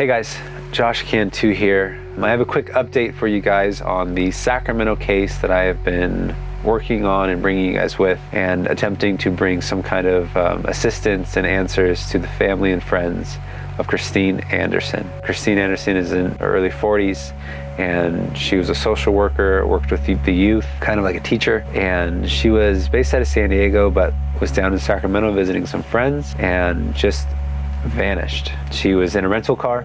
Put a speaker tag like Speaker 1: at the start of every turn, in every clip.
Speaker 1: Hey guys, Josh Cantu here. I have a quick update for you guys on the Sacramento case that I have been working on and bringing you guys with, and attempting to bring some kind of assistance and answers to the family and friends of Kristine Anderson. Kristine Anderson is in her early 40s, and she was a social worker, worked with the youth, kind of like a teacher, and she was based out of San Diego, but was down in Sacramento visiting some friends and just vanished. She was in a rental car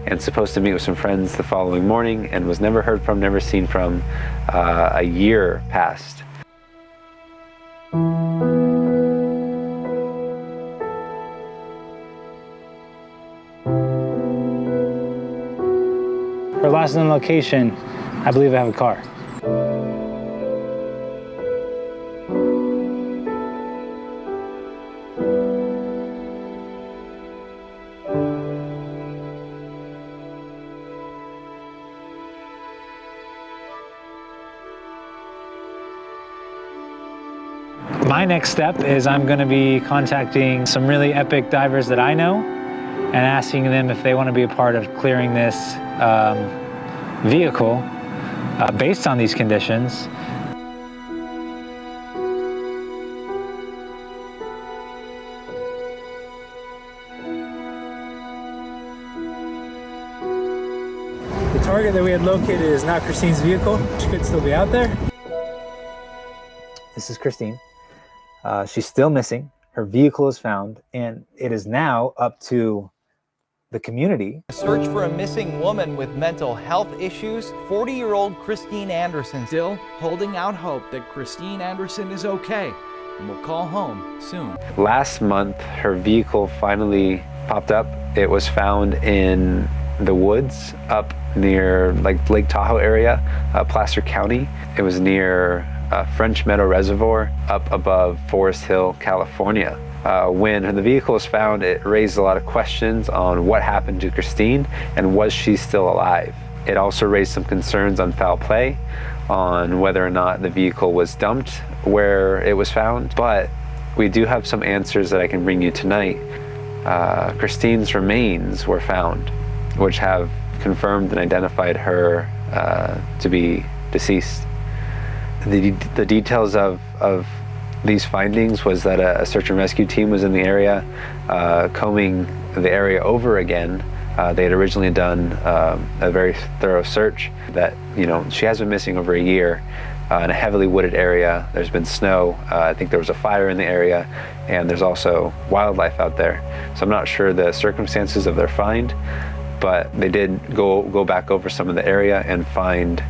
Speaker 1: and supposed to meet with some friends the following morning, and was never heard from, never seen from. A year passed.
Speaker 2: Her last known location, I believe I have a car. My next step is I'm going to be contacting some really epic divers that I know and asking them if they want to be a part of clearing this vehicle based on these conditions. The target that we had located is not Kristine's vehicle. She could still be out there. This is Kristine. She's still missing. Her vehicle is found, and it is now up to the community.
Speaker 3: A search for a missing woman with mental health issues. 40-year-old Kristine Anderson still holding out hope that Kristine Anderson is okay and will call home soon.
Speaker 1: Last month, her vehicle finally popped up. It was found in the woods up near Lake Tahoe area, Placer County. It was near French Meadow Reservoir up above Forest Hill, California. When the vehicle was found, it raised a lot of questions on what happened to Kristine and was she still alive. It also raised some concerns on foul play, on whether or not the vehicle was dumped where it was found. But we do have some answers that I can bring you tonight. Kristine's remains were found, which have confirmed and identified her to be deceased. The details of these findings was that a search and rescue team was in the area, combing the area over again. They had originally done a very thorough search. That, she has been missing over a year in a heavily wooded area. There's been snow. I think there was a fire in the area, and there's also wildlife out there. So I'm not sure the circumstances of their find, but they did go back over some of the area and find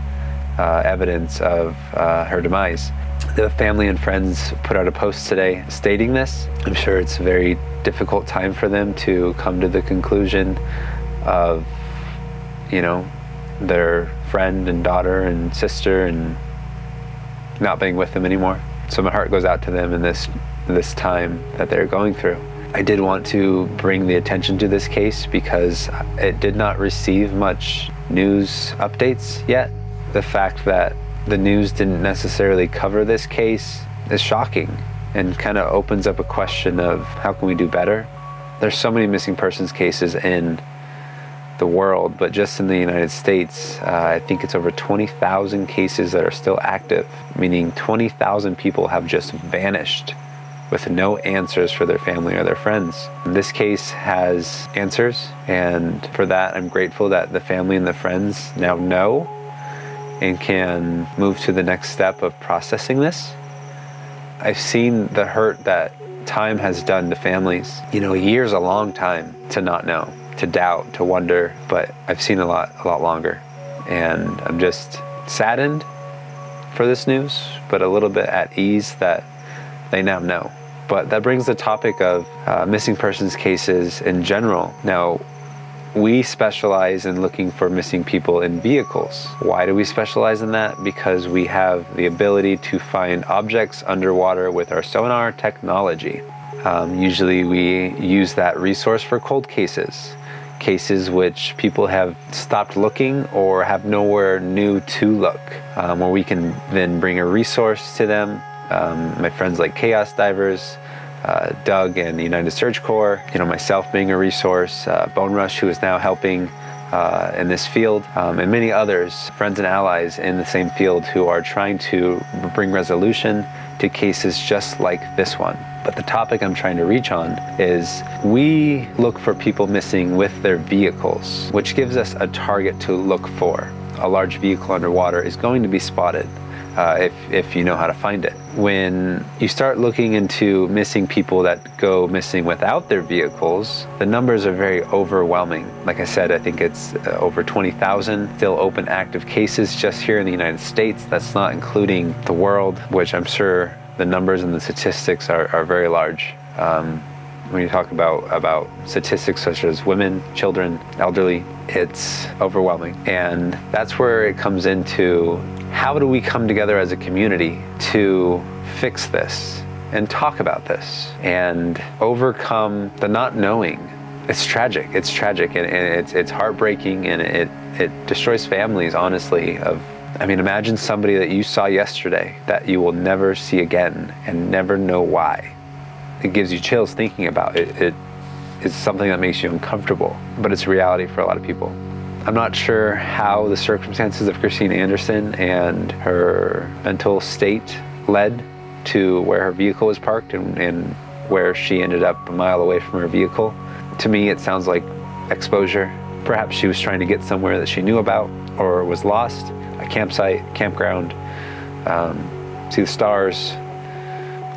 Speaker 1: evidence of her demise. The family and friends put out a post today stating this. I'm sure it's a very difficult time for them to come to the conclusion of, their friend and daughter and sister and not being with them anymore. So my heart goes out to them in this time that they're going through. I did want to bring the attention to this case because it did not receive much news updates yet. The fact that the news didn't necessarily cover this case is shocking and kind of opens up a question of how can we do better? There's so many missing persons cases in the world, but just in the United States, I think it's over 20,000 cases that are still active, meaning 20,000 people have just vanished with no answers for their family or their friends. This case has answers, and for that I'm grateful that the family and the friends now know and can move to the next step of processing this. I've seen the hurt that time has done to families. A year's a long time to not know, to doubt, to wonder, but I've seen a lot longer. And I'm just saddened for this news, but a little bit at ease that they now know. But that brings the topic of missing persons cases in general. Now, we specialize in looking for missing people in vehicles. Why do we specialize in that? Because we have the ability to find objects underwater with our sonar technology. Usually we use that resource for cold cases which people have stopped looking or have nowhere new to look, where we can then bring a resource to them. My friends like chaos divers, Doug and the United Surge Corps, myself being a resource, Bone Rush, who is now helping in this field, and many others, friends and allies in the same field who are trying to bring resolution to cases just like this one. But the topic I'm trying to reach on is we look for people missing with their vehicles, which gives us a target to look for. A large vehicle underwater is going to be spotted if you know how to find it. When you start looking into missing people that go missing without their vehicles, the numbers are very overwhelming. Like I said, I think it's over 20,000 still open active cases just here in the United States. That's not including the world, which I'm sure the numbers and the statistics are very large. When you talk about statistics such as women, children, elderly, it's overwhelming. And that's where it comes into, how do we come together as a community to fix this and talk about this and overcome the not knowing? It's tragic, and it's heartbreaking, and it destroys families, honestly. Imagine somebody that you saw yesterday that you will never see again and never know why. It gives you chills thinking about it. It's something that makes you uncomfortable, but it's reality for a lot of people. I'm not sure how the circumstances of Kristine Anderson and her mental state led to where her vehicle was parked and where she ended up a mile away from her vehicle. To me, it sounds like exposure. Perhaps she was trying to get somewhere that she knew about or was lost, a campsite, campground, see the stars.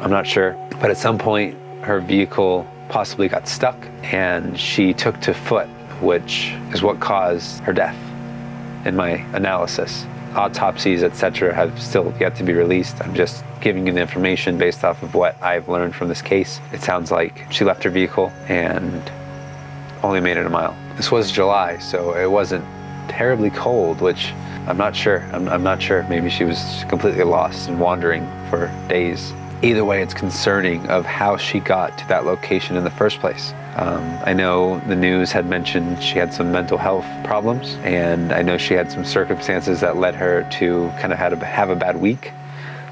Speaker 1: I'm not sure. But at some point, her vehicle possibly got stuck and she took to foot, which is what caused her death in my analysis. Autopsies, etc. have still yet to be released. I'm just giving you the information based off of what I've learned from this case. It sounds like she left her vehicle and only made it a mile. This was July, so it wasn't terribly cold, which I'm not sure. I'm not sure. Maybe she was completely lost and wandering for days. Either way, it's concerning of how she got to that location in the first place. I know the news had mentioned she had some mental health problems, and I know she had some circumstances that led her to kind of have a bad week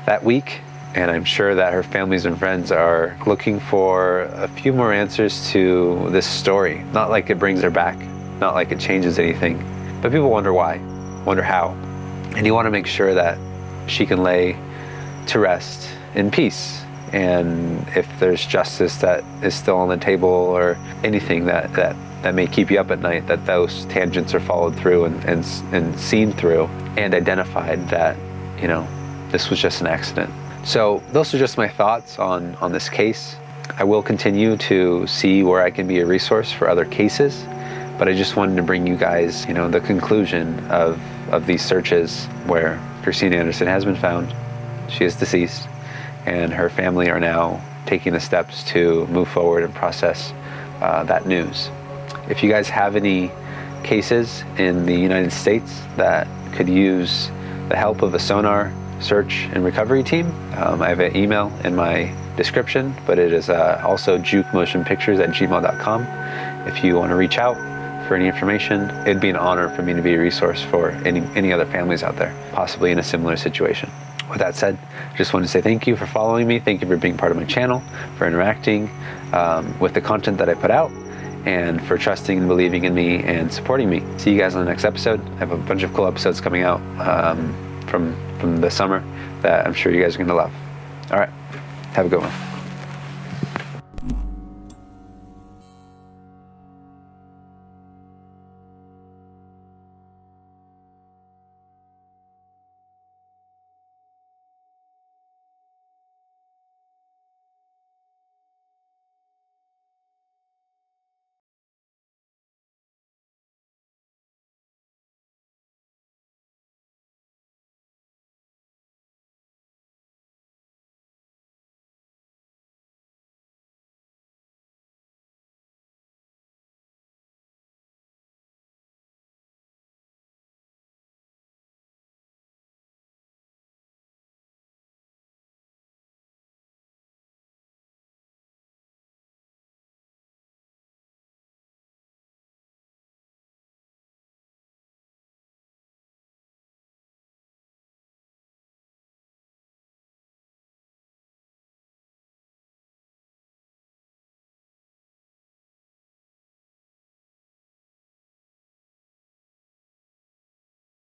Speaker 1: that week. And I'm sure that her families and friends are looking for a few more answers to this story. Not like it brings her back, not like it changes anything, but people wonder why, wonder how. And you want to make sure that she can lay to rest in peace. And if there's justice that is still on the table or anything that may keep you up at night, that those tangents are followed through and seen through and identified that, this was just an accident. So those are just my thoughts on this case. I will continue to see where I can be a resource for other cases, but I just wanted to bring you guys, the conclusion of these searches where Kristine Anderson has been found. She is deceased, and her family are now taking the steps to move forward and process that news. If you guys have any cases in the United States that could use the help of a sonar search and recovery team, I have an email in my description, but it is also jukemotionpictures@gmail.com. If you want to reach out for any information, it'd be an honor for me to be a resource for any other families out there, possibly in a similar situation. With that said, I just want to say thank you for following me. Thank you for being part of my channel, for interacting with the content that I put out, and for trusting and believing in me and supporting me. See you guys on the next episode. I have a bunch of cool episodes coming out from the summer that I'm sure you guys are going to love. All right, have a good one.